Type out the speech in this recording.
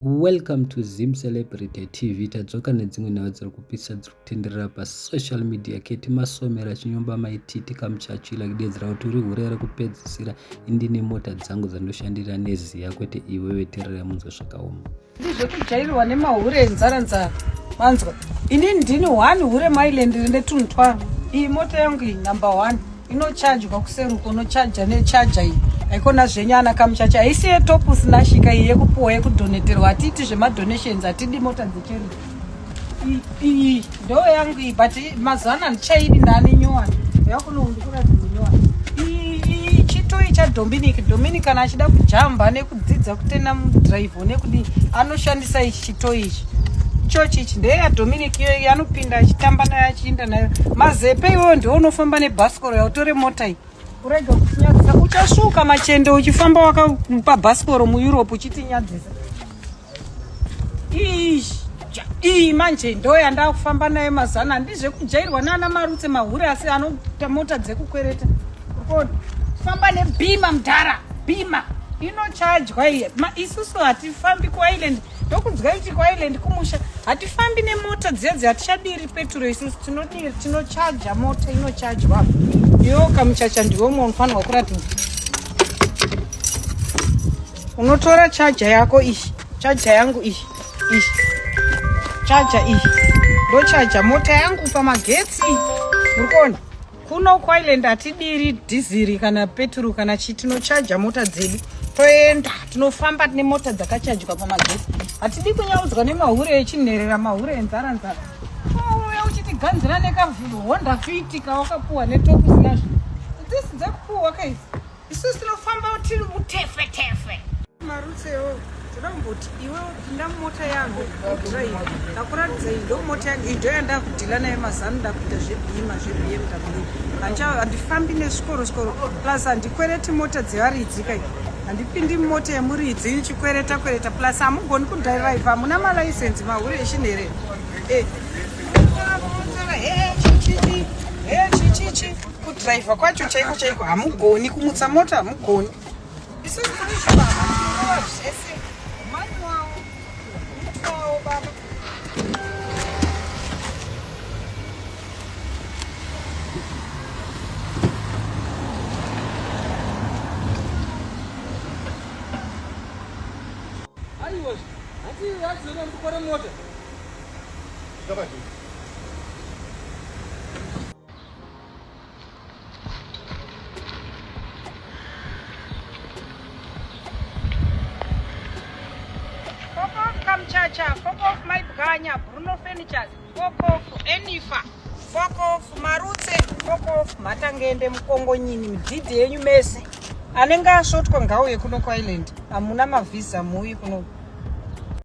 Welcome to Zim Celebrity TV. Tadzoka nedzimwe nhau dziri kupisa dziri kutenderera pasocial media keti masomera chinyomba maititi kamuchachila kudedzera kuti uri hurere kupedzisira indine mota dzangu dzandoshandira neziya kwete iwewe terera munzwa zvakaoma. Ndizvo kujairwa nemahure enzara manzwa. Ini ndini 1 hure Mailand ndetunthwa. Iyi mota yangu iyi number 1 inochargewa kuseruko unocharger necharger iyi. Aikona zvenyana kamuchacha haisi yetopu sinashika iye kupuwa yekudoneterwa atiti zvemadonations atidi mota dzecheri iyi ndo yangu iyi but mazana ndichaidi ndani nyowani yakunoundikura dzinyowani iyi chitoi cha Dominic kana achida kujamba nekudzidza kutenda mudrive nekudi anoshandisa ichi chitoi ichi chochi ichi ndeya Dominic iyo anopinda achitamba nayo achiinda nayo mazepe iwo ndio unofamba nebhasikoro yautore mota iyi urega kunyadzisa uchasvuka machende uchifamba wakapa bhasikoro muEurope uchitinyadzisa iyi manje ndo yanda kufamba nayo mazana ndizve kujairwa nana marutse mahure asi anoita mota dzekukwereta famba nebhima mudhara bhima inochargewa iye isusu hatifambi kuisland ndokunzwa kuti kuisland kumusha hatifambi nemota dzedzi hatichadiri petro isusu tinocharja mota inochargewa iwo kamuchacha ndiwomwe unofanirwa kuratidza unotora charger yako ishi charger yangu ishi charger iyi ndo charger mota yangu pamagetsi murikuona kuno kuisland hatidiri dhiziri kana petro kana chitinocharja mota dzedu toenda tinofamba nemota dzakachajwa pamagetsi hatidi kunyaudzwa nemahure echinherera mahure enzara uya uchitiganzira nekahonda fiti kawakapuwa netopu zinazvo dzisi dzekupuwa kaisi isusu tinofamba tiri mutefetefe marutsewo tinomboti iwe pinda mumota yangu drive ndakuratidza iyi ndo mota yangu indo yanda kudhila nayo mazano ndakuita zvebmw handifambi nesvikoro plus handikwereti mota dzevaridzika iyi handipindi mota yemuridzi ichikwereta plus hamugoni kudhiraivha hamuna malaisensi mahure echinherera chichi kudhiraivha kwacho chaiko hamugoni kumutsa mota hamugoni isusu tinizvibaba zvese mani wawo baba mota Kamchacha, fuck off my Bganya, Bruno Furnitures, fuck off Enifa, fuck off Marutse, fuck off Matangende Mkongo nyini mdidi yenyu mese. Anenga ashotwa ngao yekuno kwa island. Amuna mavisa mui kuno